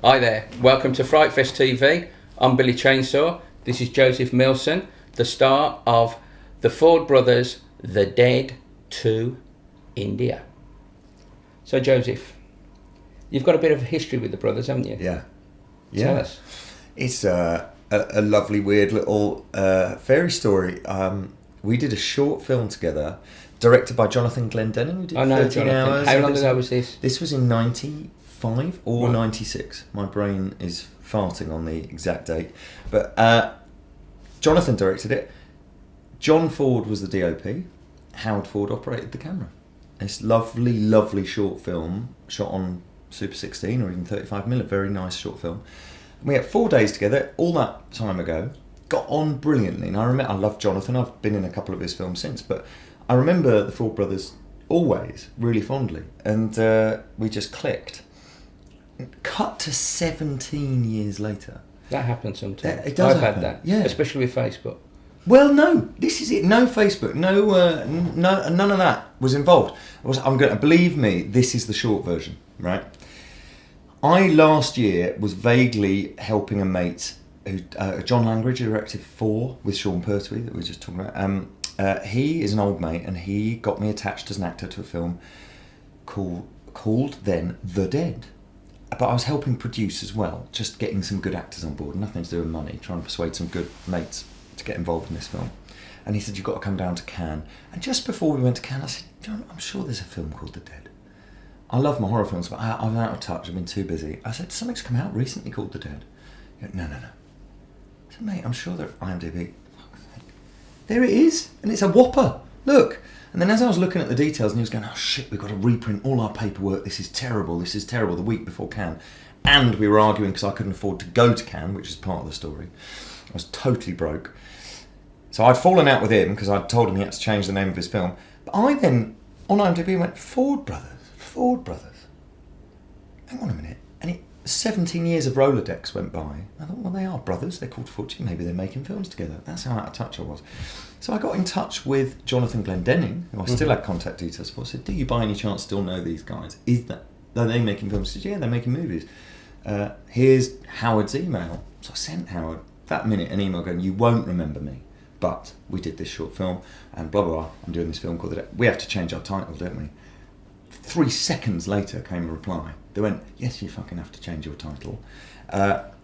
Hi there, welcome to FrightFest TV. I'm Billy Chainsaw. This is Joseph Millson, the star of the Ford Brothers' The Dead to India. So Joseph, you've got a bit of history with the brothers, haven't you? Yeah. Tell us. It's a lovely, weird little fairy story. We did a short film together, directed by Jonathan Glendenning. We did I know 13 Jonathan. hours. How long ago was this? This was in 95 or Right. 96. My brain is farting on the exact date. But Jonathan directed it. John Ford was the DOP. Howard Ford operated the camera. This lovely, lovely short film shot on Super 16 or even 35mm. Very nice short film. We had 4 days together, all that time ago. Got on brilliantly. And I love Jonathan. I've been in a couple of his films since. But I remember the Ford brothers always really fondly. And we just clicked. Cut to 17 years later. That happens sometimes. It does I've happen. had that, Yeah. especially with Facebook. Well, no, this is it. No Facebook, no, none of that was involved. Believe me, this is the short version, right? I last year was vaguely helping a mate, who John Langridge, who directed 4 with Sean Pertwee that we were just talking about. He is an old mate, and he got me attached as an actor to a film called then The Dead. But I was helping produce as well, just getting some good actors on board, nothing to do with money, trying to persuade some good mates to get involved in this film. And he said, you've got to come down to Cannes. And just before we went to Cannes, I said, John, I'm sure there's a film called The Dead. I love my horror films, but I'm out of touch, I've been too busy. I said, something's come out recently called The Dead. He went, no. I said, mate, I'm sure they're at IMDb. There it is, and it's a whopper, look. And then as I was looking at the details, and he was going, oh shit, we've got to reprint all our paperwork, this is terrible, the week before Cannes. And we were arguing because I couldn't afford to go to Cannes, which is part of the story. I was totally broke. So I'd fallen out with him because I'd told him he had to change the name of his film. But I then, on IMDb, went, Ford Brothers. Hang on a minute. And 17 years of Rolodex went by. I thought, well, they are brothers. They're called Ford. Maybe they're making films together. That's how out of touch I was. So I got in touch with Jonathan Glendenning, who I still had contact details for. I said, do you by any chance still know these guys? Are they making films? He said, yeah, they're making movies. Here's Howard's email. So I sent Howard that minute an email going, you won't remember me, but we did this short film and blah, blah, blah. I'm doing this film called The Dead. We have to change our title, don't we? 3 seconds later came a reply. They went, yes, you fucking have to change your title.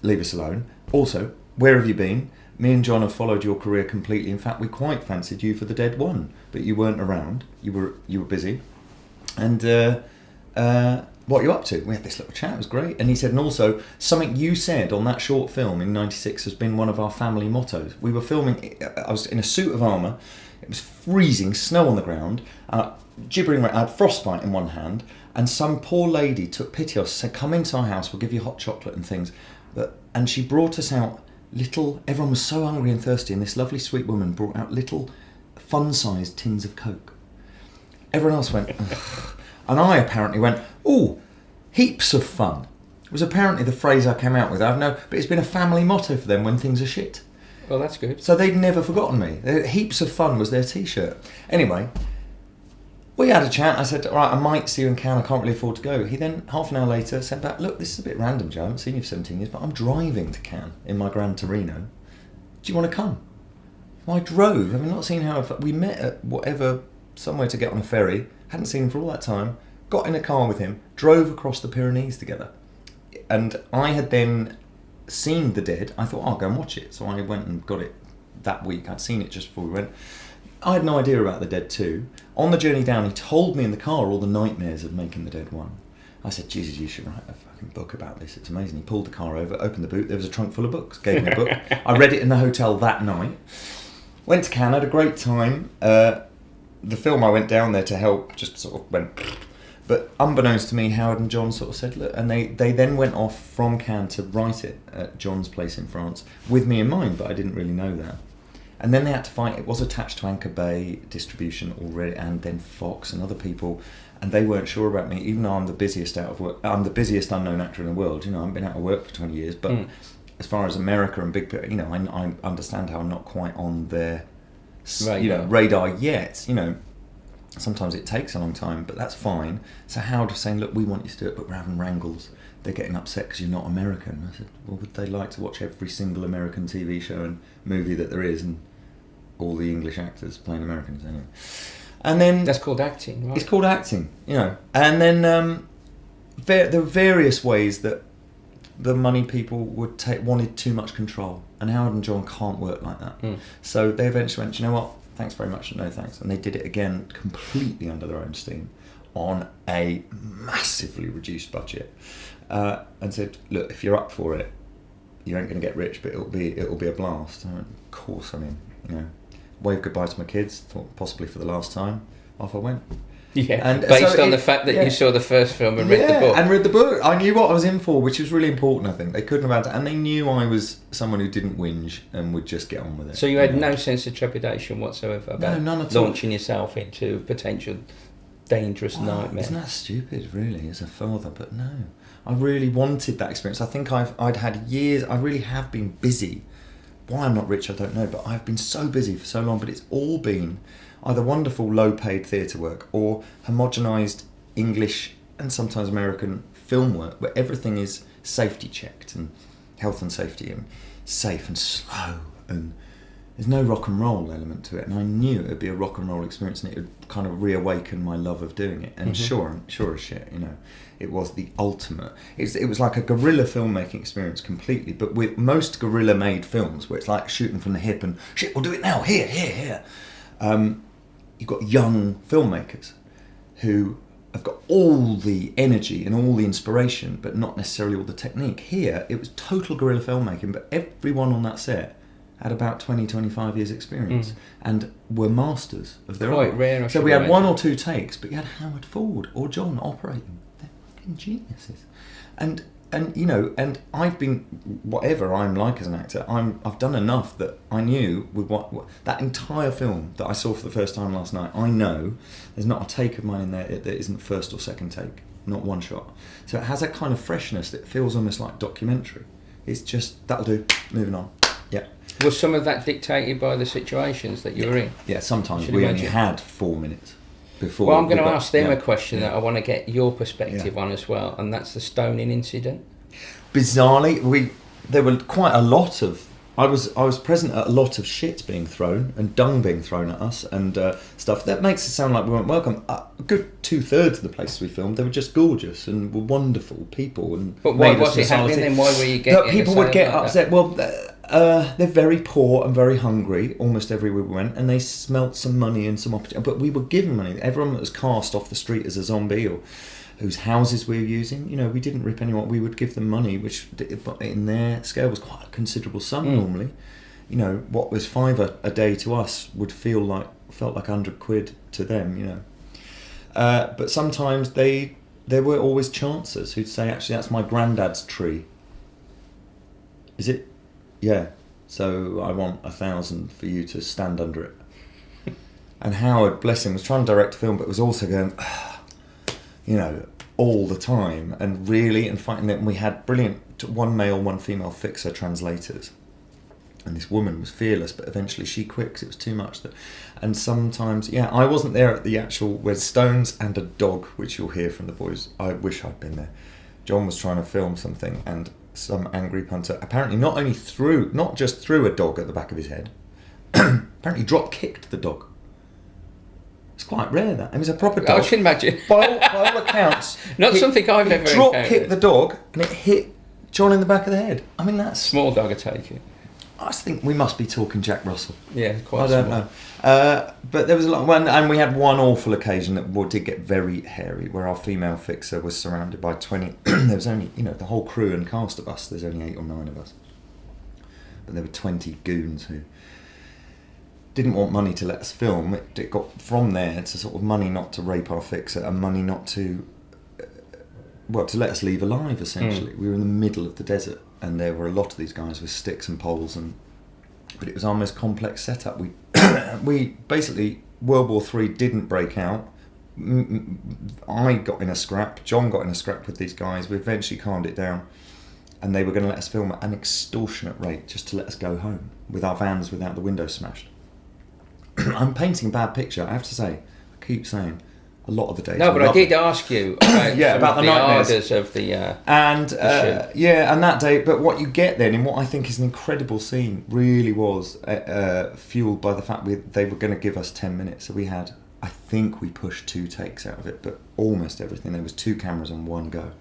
Leave us alone. Also, where have you been? Me and John have followed your career completely. In fact, we quite fancied you for The Dead 1, but you weren't around. You were busy. And what are you up to? We had this little chat, it was great. And he said, and also, something you said on that short film in 96 has been one of our family mottos. We were filming, I was in a suit of armour, it was freezing, snow on the ground, gibbering, I had frostbite in one hand, and some poor lady took pity on us, said, come into our house, we'll give you hot chocolate and things. And she brought us out everyone was so hungry and thirsty, and this lovely sweet woman brought out little fun-sized tins of Coke. Everyone else went, ugh. And I apparently went, ooh, heaps of fun. It was apparently the phrase I came out with. But it's been a family motto for them when things are shit. Well, that's good. So they'd never forgotten me. Heaps of fun was their T-shirt. Anyway, we had a chat. I said, all right, I might see you in Cannes. I can't really afford to go. He then, half an hour later, sent back, look, this is a bit random, Joe. I haven't seen you for 17 years, but I'm driving to Cannes in my Gran Torino. Do you want to come? Well, I drove. I've not seen how... We met at somewhere to get on a ferry. Hadn't seen him for all that time. Got in a car with him. Drove across the Pyrenees together. And I had then seen The Dead. I thought, I'll go and watch it. So I went and got it that week. I'd seen it just before we went. I had no idea about The Dead 2. On the journey down, he told me in the car all the nightmares of making The Dead 1. I said, Jesus, you should write a fucking book about this. It's amazing. He pulled the car over, opened the boot. There was a trunk full of books. Gave me a book. I read it in the hotel that night. Went to Cannes, had a great time. The film I went down there to help just sort of went... But unbeknownst to me, Howard and John sort of said, look, and they then went off from Cannes to write it at John's place in France with me in mind, but I didn't really know that. And then they had to fight. It was attached to Anchor Bay distribution already, and then Fox and other people, and they weren't sure about me. Even though I'm the busiest I'm the busiest unknown actor in the world. You know, I haven't been out of work for 20 years, but as far as America and big, you know, I understand how I'm not quite on their radar yet. You know, Sometimes it takes a long time, but that's fine. So Howard was saying, look, we want you to do it, but we're having wrangles. They're getting upset because you're not American. I said, well, would they like to watch every single American TV show and movie that there is, and all the English actors playing Americans anyway? And then that's called acting, right? It's called acting, you know. And then there were various ways that the money people wanted too much control, and Howard and John can't work like that. So they eventually went, you know what? Thanks very much, no thanks. And they did it again, completely under their own steam, on a massively reduced budget, and said, look, if you're up for it, you ain't going to get rich, but it'll be a blast. I went, of course, I mean, you know, waved goodbye to my kids, thought possibly for the last time. Off I went. Yeah, and based on the fact that you saw the first film and read the book. And read the book. I knew what I was in for, which was really important, I think. They couldn't have had, and they knew I was someone who didn't whinge and would just get on with it. So you had no sense of trepidation whatsoever about none at all. Launching yourself into potential dangerous nightmare. Isn't that stupid, really, as a father? But no. I really wanted that experience. I think I'd had years, I really have been busy. Why I'm not rich, I don't know, but I've been so busy for so long, but it's all been either wonderful low-paid theatre work or homogenised English and sometimes American film work where everything is safety checked and health and safety and safe and slow, and there's no rock and roll element to it, and I knew it would be a rock and roll experience and it would kind of reawaken my love of doing it. And sure as shit, you know, it was the ultimate. It was like a guerrilla filmmaking experience completely, but with most guerrilla made films where it's like shooting from the hip and shit, we'll do it now, here. You've got young filmmakers who have got all the energy and all the inspiration, but not necessarily all the technique. Here, it was total guerrilla filmmaking, but everyone on that set had about 20-25 years experience and were masters of their Quite art. rare. So we had one or two takes, but you had Howard Ford or John operating. They're fucking geniuses. And you know, and I've been, whatever I'm like as an actor, I've done enough that I knew with what that entire film that I saw for the first time last night, I know there's not a take of mine in there that isn't first or second take, not one shot. So it has a kind of freshness that feels almost like documentary. It's just, that'll do, moving on. Yeah. Was some of that dictated by the situations that you were in? Yeah, sometimes we only had 4 minutes before. Well, I'm going to ask them a question that I want to get your perspective on as well, and that's the stoning incident. Bizarrely, there were quite a lot of. I was present at a lot of shit being thrown and dung being thrown at us and stuff. That makes it sound like we weren't welcome. A good 2/3 of the places we filmed, they were just gorgeous and were wonderful people. And but why was it happening then? Why were you getting? But people would get upset. Well, they're very poor and very hungry almost everywhere we went, and they smelt some money and some opportunity. But we were given money. Everyone that was cast off the street as a zombie or whose houses we were using, you know, we didn't rip anyone. We would give them money, which in their scale was quite a considerable sum normally. You know, what was £5 a day to us would felt like £100 to them, you know. But sometimes there were always chancers who'd say, actually, that's my granddad's tree. Is it? Yeah. So I want 1,000 for you to stand under it. And Howard, bless him, was trying to direct a film, but was also going, you know, all the time, and really, and fighting that. And we had brilliant one male, one female fixer translators, and this woman was fearless, but eventually she quit because it was too much. And sometimes, I wasn't there at the actual where's stones and a dog, which you'll hear from the boys. I wish I'd been there. John was trying to film something, and some angry punter apparently not just threw a dog at the back of his head, apparently drop kicked the dog. It's quite rare that. I mean, it's a proper dog. I can imagine. By all accounts. Something I've ever drop encountered. kicked the dog and it hit John in the back of the head. I mean, that's... Small dog, I take it. I think we must be talking Jack Russell. Yeah, quite I don't know. But there was a lot... And we had one awful occasion that did get very hairy, where our female fixer was surrounded by 20... There was only, the whole crew and cast of us, there's only 8 or 9 of us. But there were 20 goons who didn't want money to let us film. It got from there to sort of money not to rape our fixer and money not to to let us leave alive, essentially. We were in the middle of the desert, and there were a lot of these guys with sticks and poles, but it was our most complex setup. We basically, World War III didn't break out. I got in a scrap, John got in a scrap with these guys. We eventually calmed it down, and they were going to let us film at an extortionate rate just to let us go home with our vans without the windows smashed. I'm painting a bad picture, I have to say. I keep saying, a lot of the days. No, but I did ask you about, about the nightmares ardours of the and and that day. But what you get then, in what I think is an incredible scene, really was fueled by the fact they were going to give us 10 minutes. So we had, I think we pushed 2 takes out of it, but almost everything. There was 2 cameras on one go.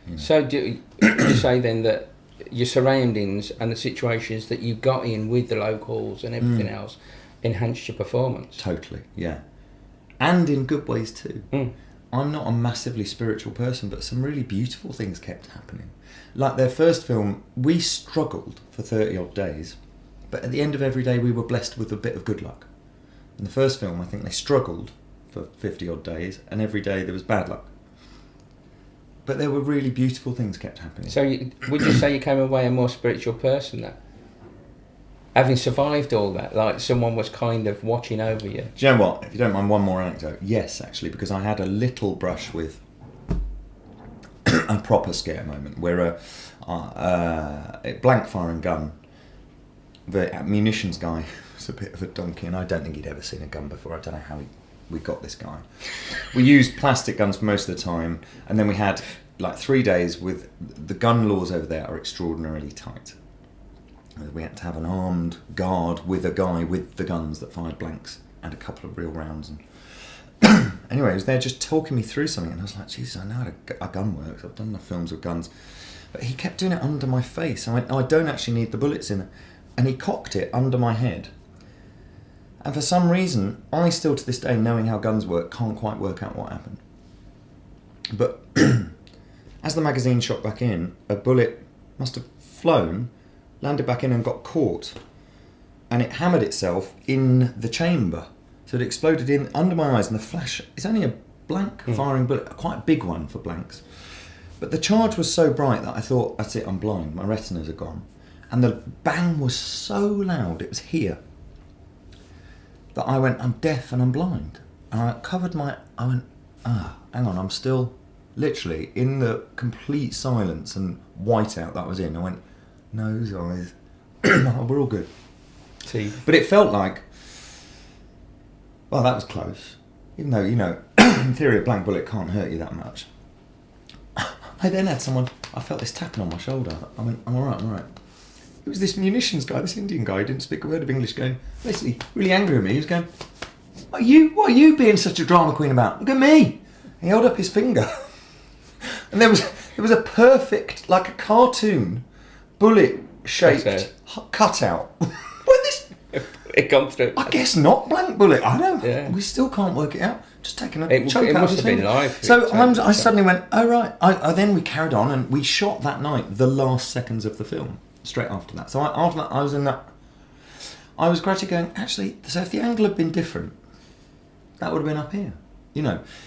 You know. So do you say then that your surroundings and the situations that you got in with the locals and everything else enhanced your performance? Totally, yeah. And in good ways too. Mm. I'm not a massively spiritual person, but some really beautiful things kept happening. Like their first film, we struggled for 30 odd days, but at the end of every day we were blessed with a bit of good luck. In the first film, I think they struggled for 50 odd days, and every day there was bad luck. But there were really beautiful things kept happening. So would you say you came away a more spiritual person then? Having survived all that, like someone was kind of watching over you. Do you know what? If you don't mind one more anecdote. Yes, actually, because I had a little brush with a proper scare moment where a blank firing gun, the munitions guy was a bit of a donkey, and I don't think he'd ever seen a gun before. I don't know how we got this guy. We used plastic guns for most of the time, and then we had like 3 days with the gun laws over there are extraordinarily tight. We had to have an armed guard with a guy with the guns that fired blanks and a couple of real rounds. And anyway, he was there just talking me through something, and I was like, Jesus, I know how a gun works. I've done enough films with guns. But he kept doing it under my face. I went, I don't actually need the bullets in it. And he cocked it under my head. And for some reason, I still to this day, knowing how guns work, can't quite work out what happened. But as the magazine shot back in, a bullet must have flown, landed back in and got caught, and it hammered itself in the chamber, so it exploded in under my eyes. And the flash, it's only a blank firing bullet, quite a big one for blanks, but the charge was so bright that I thought, that's it, I'm blind, my retinas are gone. And the bang was so loud, it was here, that I went, I'm deaf and I'm blind. And I covered I went, hang on, I'm still literally in the complete silence and whiteout that I was in. I went, nose, eyes, we're all good. Teeth. But it felt like, well, that was close. Even though, in theory, a blank bullet can't hurt you that much. I then had I felt this tapping on my shoulder. I went, I'm all right. It was this munitions guy, this Indian guy who didn't speak a word of English, going, basically, really angry at me. He was going, what are you being such a drama queen about? Look at me. He held up his finger. And there was a perfect, like a cartoon, bullet-shaped cutout. It gone through. I guess not blank bullet. I don't know. Yeah. We still can't work it out. Just taking a It chunk out must of his have been finger. live. So I suddenly went, oh right. Then we carried on and we shot that night the last seconds of the film straight after that. So after that, I was in that. I was gradually going, actually, so if the angle had been different, that would have been up here.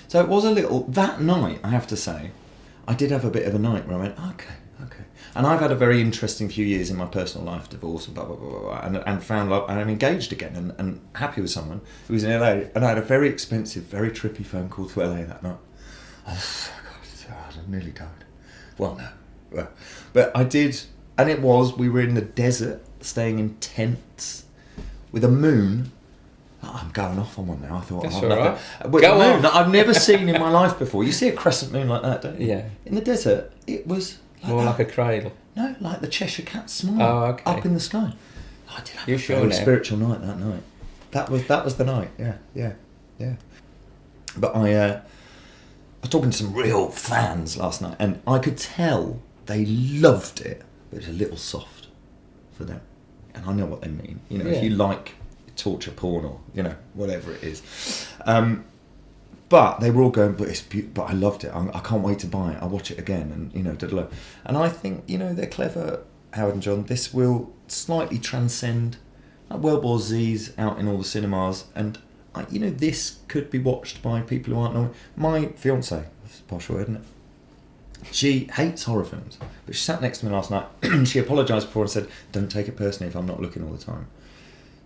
So it was a little, that night, I have to say, I did have a bit of a night where I went, okay. And I've had a very interesting few years in my personal life, divorce and blah, blah, blah, blah, and found love, and I'm engaged again and happy with someone who was in LA, and I had a very expensive, very trippy phone call to LA that night. Oh, God, I nearly died. Well, no. But I did, and we were in the desert, staying in tents, with a moon. I'm going off on one now. I thought, that's all right. With Go a moon on. that I've never seen in my life before. You see a crescent moon like that, don't you? Yeah. In the desert, it was like more that. like a cradle. No, like the Cheshire Cat smile. Oh, okay. Up in the sky. I did have You a sure very now? spiritual night that night. That was the night. Yeah. But I was talking to some real fans last night, and I could tell they loved it, but it was a little soft for them. And I know what they mean. If you like torture porn or whatever it is. But they were all going, but I loved it. I can't wait to buy it. I'll watch it again, and And I think they're clever, Howard and John. This will slightly transcend. Like World War Z's out in all the cinemas, and this could be watched by people who aren't normal. My fiance, that's a posh word, isn't it? She hates horror films, but she sat next to me last night. She apologised before and said, "Don't take it personally if I'm not looking all the time.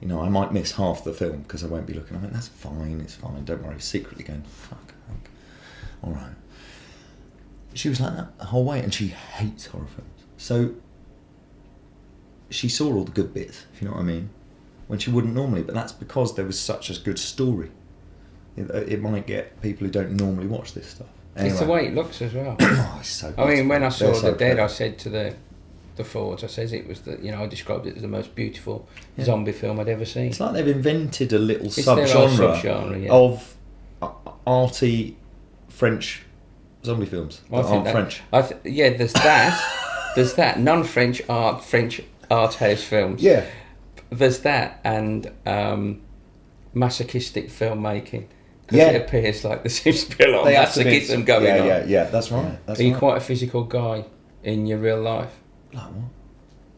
I might miss half the film because I won't be looking." I went, "That's fine, it's fine, don't worry." Secretly going, fuck. All right. She was like that the whole way, and she hates horror films. So she saw all the good bits, if you know what I mean, when she wouldn't normally, but that's because there was such a good story. It might get people who don't normally watch this stuff. Anyway. It's the way it looks as well. Oh, it's so I mean, when I saw so The Dead, clever. I said to the Fords, I says it was I described it as the most beautiful zombie film I'd ever seen. It's like they've invented a little It's their own subgenre subgenre, yeah. of arty French zombie films that aren't French. There's that. There's that non-French French art house films. Yeah. There's that and masochistic filmmaking. Because Yeah. it appears like there seems to be a lot of They have to be- masochism going on. Yeah, that's right. That's Are you right. quite a physical guy in your real life? Like what?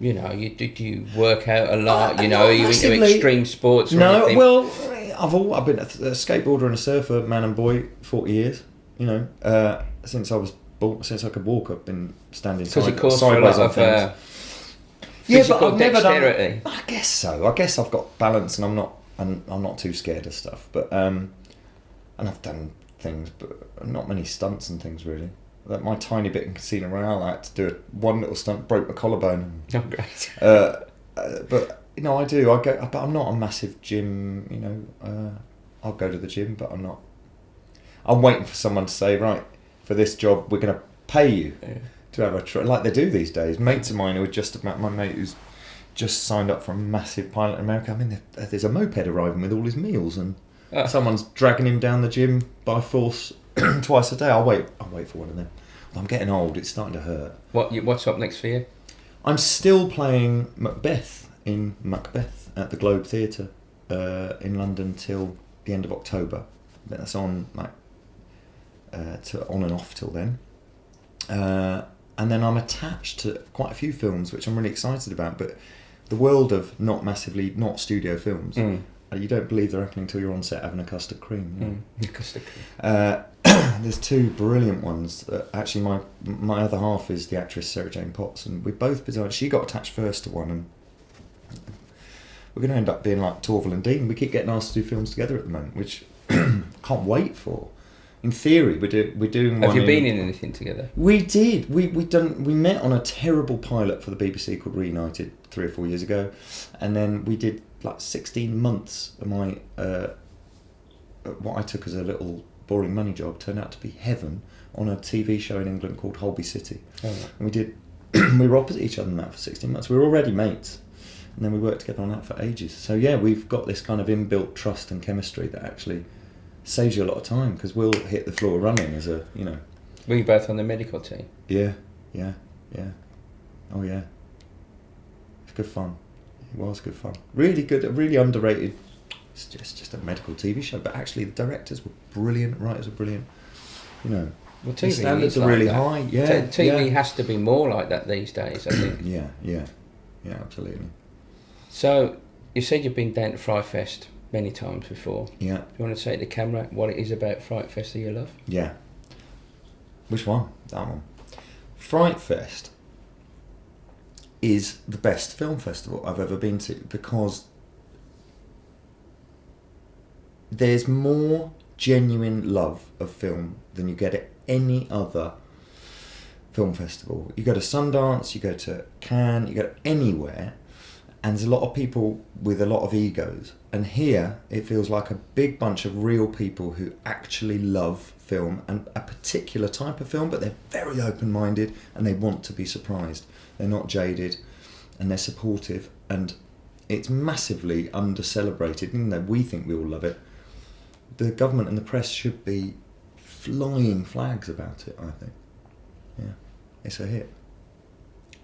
You know, do you work out a lot? Are you not into massively. extreme sports or No, anything? well, I've been a skateboarder and a surfer, man and boy, 40 years. You know, since I was born, since I could walk, I've been standing Because it calls for a sideways lot on of things. physical dexterity. I guess so. I guess I've got balance, and I'm not too scared of stuff. But and I've done things, but not many stunts and things really. Like my tiny bit in Casino Royale, I had to do one little stunt, broke my collarbone. Oh, great. But I do. I go, but I'm not a massive gym. I'll go to the gym, but I'm not. I'm waiting for someone to say, right, for this job, we're going to pay you to have a try, like they do these days. Mates of mine who are my mate who's just signed up for a massive pilot in America. I mean, there's a moped arriving with all his meals, and someone's dragging him down the gym by force twice a day. I'll wait for one of them. I'm getting old. It's starting to hurt. What's up next for you? I'm still playing Macbeth in Macbeth at the Globe Theatre in London till the end of October. That's on on and off till then. And then I'm attached to quite a few films, which I'm really excited about. But the world of not studio films, you don't believe they're happening until you're on set having a custard cream. Custard cream. There's two brilliant ones. Actually, my other half is the actress Sarah Jane Potts, and we both she got attached first to one, and we're going to end up being like Torval and Dean. We keep getting asked to do films together at the moment, which can't wait for. In theory, we're doing one. Have you been in anything together? We did. We met on a terrible pilot for the BBC called Reunited 3 or 4 years ago, and then we did like 16 months of my what I took as a little boring money job turned out to be heaven on a TV show in England called Holby City. Oh, right. And we were opposite each other in that for 16 months. We were already mates, and then we worked together on that for ages. So yeah, we've got this kind of inbuilt trust and chemistry that actually saves you a lot of time, because we'll hit the floor running as a. Were you both on the medical team? Yeah. Oh yeah. It's good fun. It was good fun. Really good, really underrated. It's just a medical TV show, but actually the directors were brilliant, writers were brilliant. Well, TV the standards is are really like that. high. Yeah, TV has to be more like that these days, I think. Yeah, absolutely. So you said you've been down to FrightFest many times before. Yeah. Do you want to say to the camera what it is about FrightFest that you love? Yeah. Which one? That one. FrightFest is the best film festival I've ever been to, because there's more genuine love of film than you get at any other film festival. You go to Sundance, you go to Cannes, you go anywhere, and there's a lot of people with a lot of egos. And here, it feels like a big bunch of real people who actually love film, and a particular type of film, but they're very open-minded and they want to be surprised. They're not jaded, and they're supportive, and it's massively under-celebrated, even though we think we all love it. The government and the press should be flying flags about it, I think. Yeah, it's a hit.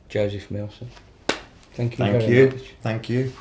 Joseph Millson. Thank you very much. Thank you.